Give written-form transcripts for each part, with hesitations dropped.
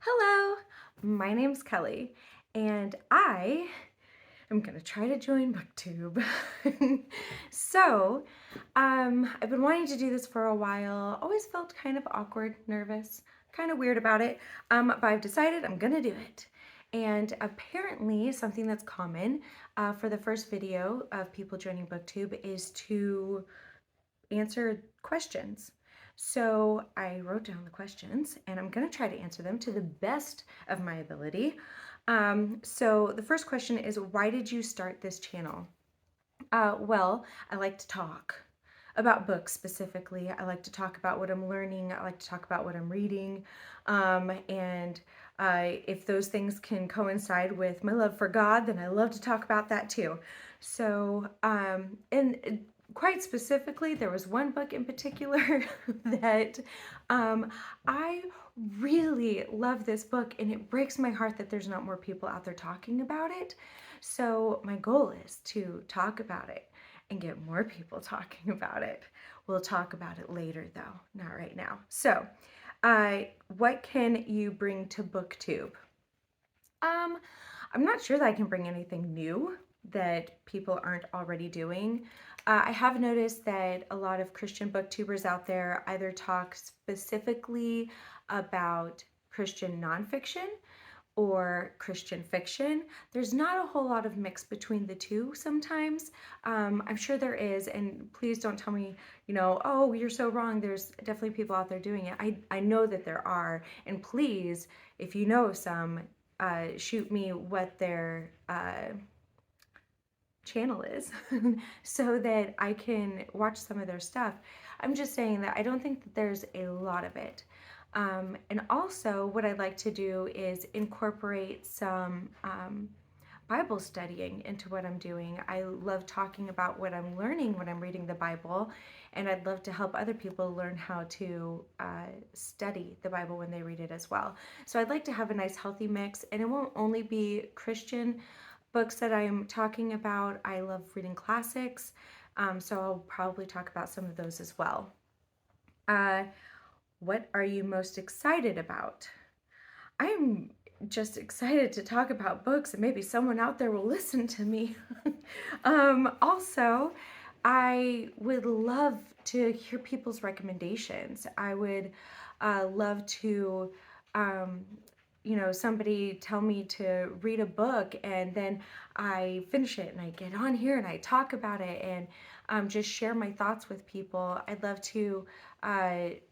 Hello, my name's Kelly, and I am gonna try to join Booktube. I've been wanting to do this for a while. Always felt kind of awkward, nervous, kind of weird about it, but I've decided I'm gonna do it. And apparently, something that's common for the first video of people joining Booktube is to answer questions. So I wrote down the questions and I'm going to try to answer them to the best of my ability. So the first question is, why did you start this channel? Well, I like to talk about books specifically. I like to talk about what I'm learning. I like to talk about what I'm reading. And if those things can coincide with my love for God, then I love to talk about that too. And quite specifically, there was one book in particular that I really love this book, and it breaks my heart that there's not more people out there talking about it. So my goal is to talk about it and get more people talking about it. We'll talk about it later though, not right now. So, what can you bring to BookTube? Um, I'm not sure that I can bring anything new that people aren't already doing. I have noticed that a lot of Christian booktubers out there either talk specifically about Christian nonfiction or Christian fiction. There's not a whole lot of mix between the two sometimes. I'm sure there is, and please don't tell me, oh, you're so wrong. There's definitely people out there doing it. I know that there are, and please, if you know of some, shoot me what their channel is so that I can watch some of their stuff. I'm just saying that I don't think that there's a lot of it. And also what I'd like to do is incorporate some Bible studying into what I'm doing. I love talking about what I'm learning when I'm reading the Bible, and I'd love to help other people learn how to study the Bible when they read it as well. So I'd like to have a nice healthy mix, and it won't only be Christian books that I'm talking about. I love reading classics, so I'll probably talk about some of those as well. What are you most excited about? I'm just excited to talk about books, and maybe someone out there will listen to me. Also, I would love to hear people's recommendations. I would love to, somebody tell me to read a book, and then I finish it and I get on here and I talk about it and just share my thoughts with people. I'd love to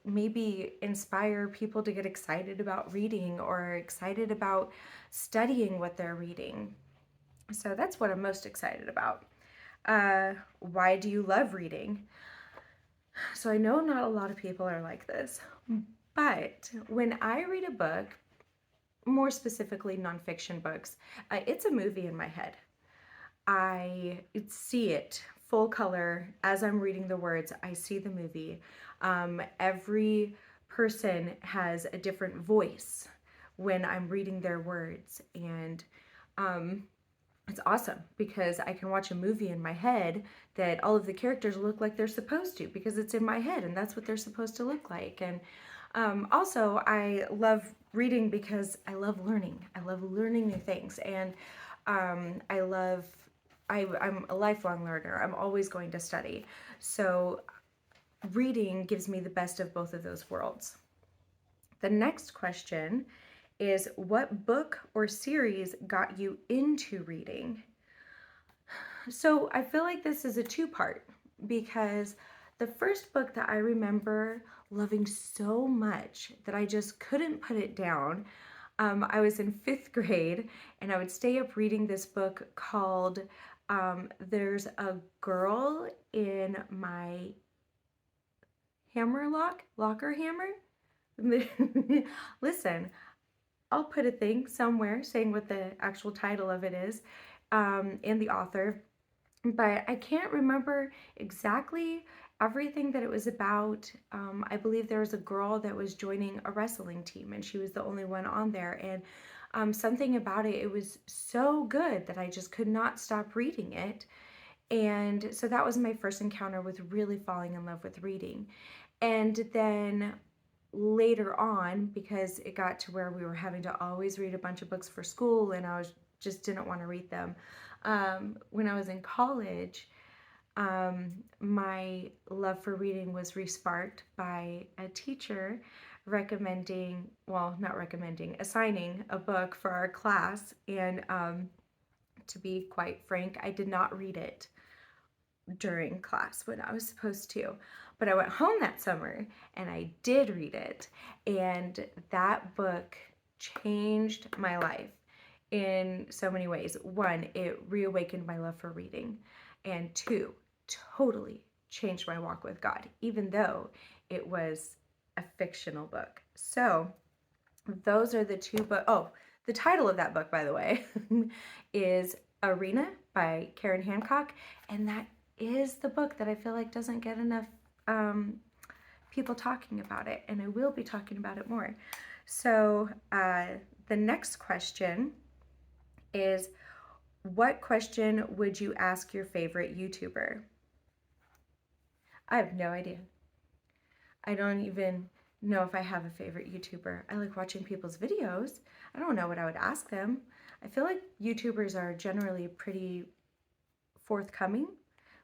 maybe inspire people to get excited about reading or excited about studying what they're reading. So that's what I'm most excited about. Why do you love reading? So I know not a lot of people are like this, but when I read a book, more specifically nonfiction books, it's a movie in my head. I see it full color as I'm reading the words. I see the movie. Every person has a different voice when I'm reading their words, and it's awesome because I can watch a movie in my head that all of the characters look like they're supposed to, because it's in my head and that's what they're supposed to look like. And also, I love reading because I love learning. I love learning new things, and I'm a lifelong learner. I'm always going to study. So reading gives me the best of both of those worlds. The next question is, what book or series got you into reading? So I feel like this is a two-part, because the first book that I remember loving so much that I just couldn't put it down, I was in 5th grade and I would stay up reading this book called There's a Girl in My Hammerlock, Locker Hammer. Listen, I'll put a thing somewhere saying what the actual title of it is and the author, but I can't remember exactly everything that it was about. I believe there was a girl that was joining a wrestling team and she was the only one on there, and something about it was so good that I just could not stop reading it. And so that was my first encounter with really falling in love with reading. And then later on, because it got to where we were having to always read a bunch of books for school, and just didn't want to read them. When I was in college, my love for reading was resparked by a teacher recommending, well, not recommending, assigning a book for our class. And to be quite frank, I did not read it during class when I was supposed to. But I went home that summer and I did read it. And that book changed my life in so many ways. One, it reawakened my love for reading. And two, totally changed my walk with God, even though it was a fictional book. So those are the two books. Oh, the title of that book, by the way, is Arena by Karen Hancock. And that is the book that I feel like doesn't get enough people talking about it. And I will be talking about it more. So the next question is, what question would you ask your favorite YouTuber? I have no idea. I don't even know if I have a favorite YouTuber. I like watching people's videos. I don't know what I would ask them. I feel like YouTubers are generally pretty forthcoming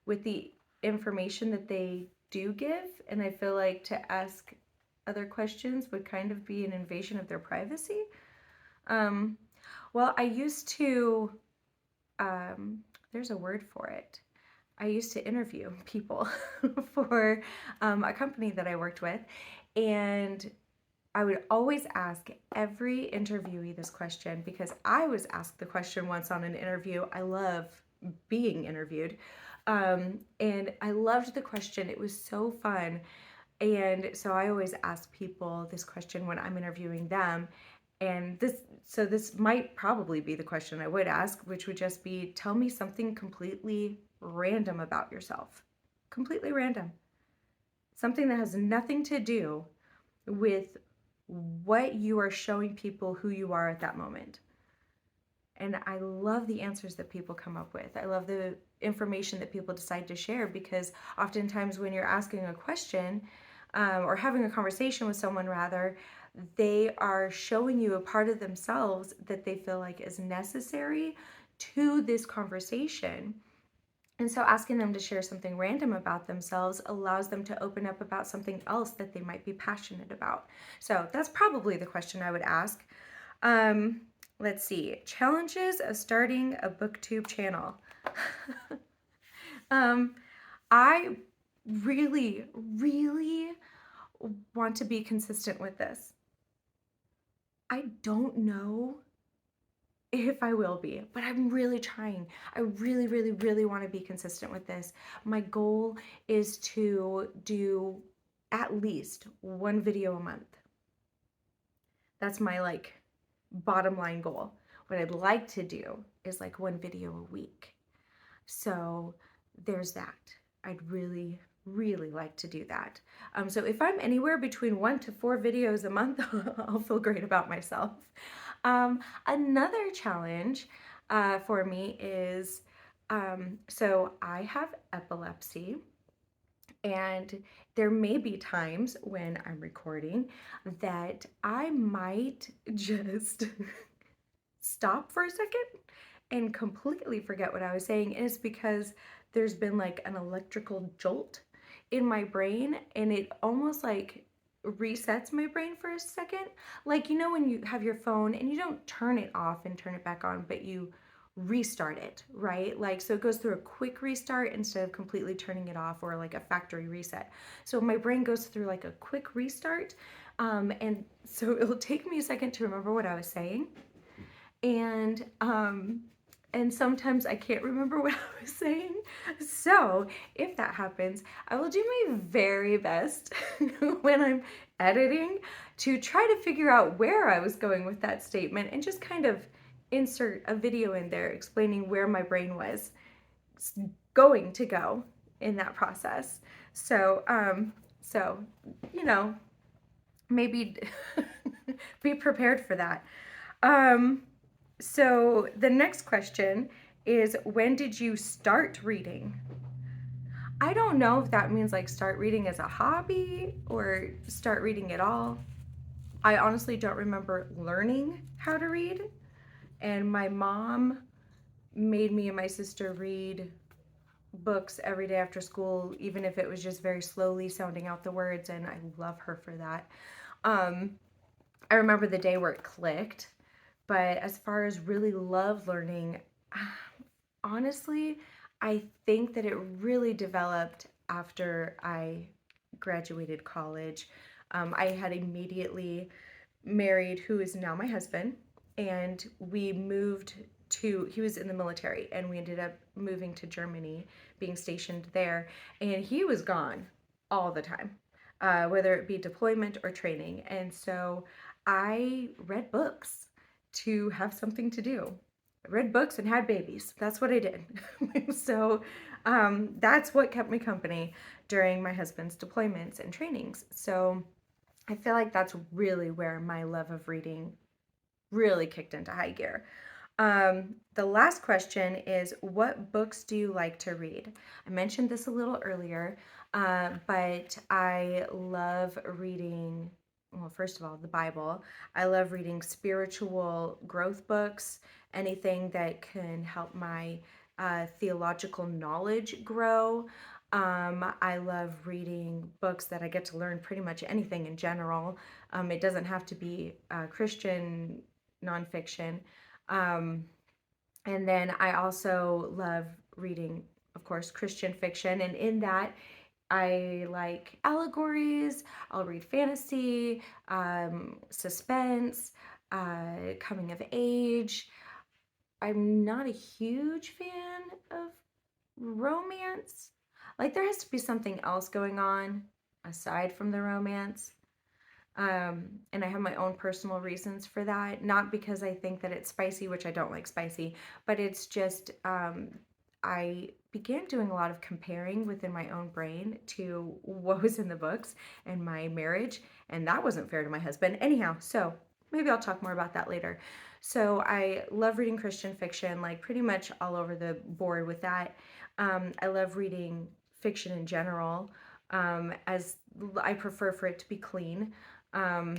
with the information that they do give, and I feel like to ask other questions would kind of be an invasion of their privacy. Well, I used to, there's a word for it. I used to interview people for a company that I worked with, and I would always ask every interviewee this question because I was asked the question once on an interview. I love being interviewed, and I loved the question. It was so fun, and so I always ask people this question when I'm interviewing them. And this might probably be the question I would ask, which would just be, tell me something completely random about yourself. Completely random. Something that has nothing to do with what you are showing people who you are at that moment. And I love the answers that people come up with. I love the information that people decide to share, because oftentimes when you're asking a question or having a conversation with someone, rather, they are showing you a part of themselves that they feel like is necessary to this conversation. And so asking them to share something random about themselves allows them to open up about something else that they might be passionate about. So that's probably the question I would ask. Let's see. Challenges of starting a booktube channel. I really, really want to be consistent with this. I don't know if I will be, but I'm really trying. I really, really, really want to be consistent with this. My goal is to do at least one video a month. That's my bottom line goal. What I'd like to do is one video a week. So there's that. I'd really, really like to do that. So if I'm anywhere between 1 to 4 videos a month, I'll feel great about myself. Another challenge for me is, so I have epilepsy, and there may be times when I'm recording that I might just stop for a second and completely forget what I was saying. And it's because there's been an electrical jolt in my brain, and it almost resets my brain for a second. When you have your phone and you don't turn it off and turn it back on, but you restart it, right? So it goes through a quick restart instead of completely turning it off, or a factory reset. So my brain goes through a quick restart, and so it'll take me a second to remember what I was saying. And sometimes I can't remember what I was saying. So if that happens, I will do my very best when I'm editing to try to figure out where I was going with that statement, and just kind of insert a video in there explaining where my brain was going to go in that process. So, maybe be prepared for that. So the next question is, when did you start reading? I don't know if that means like start reading as a hobby or start reading at all. I honestly don't remember learning how to read, and my mom made me and my sister read books every day after school, even if it was just very slowly sounding out the words, and I love her for that. Um, I remember the day where it clicked, but as far as really love learning, honestly, I think that it really developed after I graduated college. I had immediately married who is now my husband, and we moved to, he was in the military, and we ended up moving to Germany, being stationed there, and he was gone all the time, whether it be deployment or training. And so I read books to have something to do. I read books and had babies. That's what I did. So that's what kept me company during my husband's deployments and trainings. So I feel like that's really where my love of reading really kicked into high gear. The last question is, what books do you like to read? I mentioned this a little earlier, but I love reading, well, first of all, the Bible. I love reading spiritual growth books, anything that can help my theological knowledge grow. I love reading books that I get to learn pretty much anything in general. It doesn't have to be Christian nonfiction. Um, and then I also love reading, of course, Christian fiction. And in that, I like allegories, I'll read fantasy, suspense, coming of age. I'm not a huge fan of romance. Like, there has to be something else going on aside from the romance. And I have my own personal reasons for that. Not because I think that it's spicy, which I don't like spicy, but it's just I began doing a lot of comparing within my own brain to what was in the books and my marriage, and that wasn't fair to my husband. Anyhow, so maybe I'll talk more about that later. So I love reading Christian fiction, like pretty much all over the board with that. I love reading fiction in general, as I prefer for it to be clean. Um,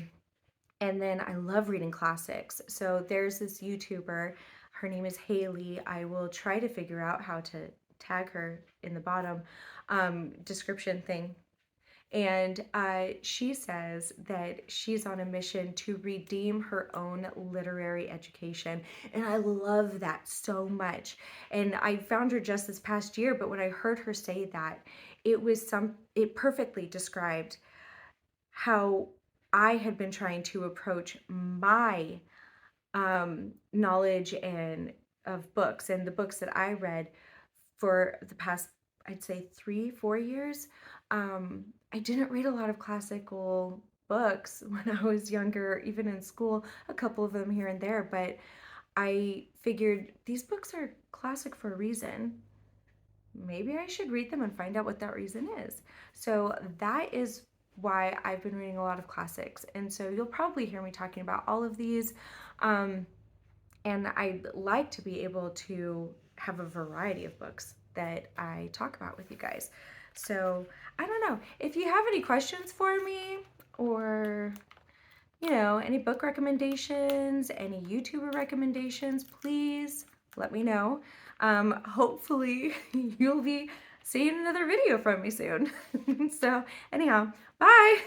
and then I love reading classics. So there's this YouTuber, her name is Haley. I will try to figure out how to tag her in the bottom description thing. And she says that she's on a mission to redeem her own literary education. And I love that so much. And I found her just this past year, but when I heard her say that, it perfectly described how I had been trying to approach my knowledge and of books and the books that I read for the past, I'd say 3, 4 years. I didn't read a lot of classical books when I was younger, even in school, a couple of them here and there, but I figured these books are classic for a reason. Maybe I should read them and find out what that reason is. So that is why I've been reading a lot of classics. And so you'll probably hear me talking about all of these. Um, and I'd like to be able to have a variety of books that I talk about with you guys. So I don't know. If you have any questions for me, or any book recommendations, any YouTuber recommendations, please let me know. Hopefully you'll be seeing another video from me soon. So anyhow, bye.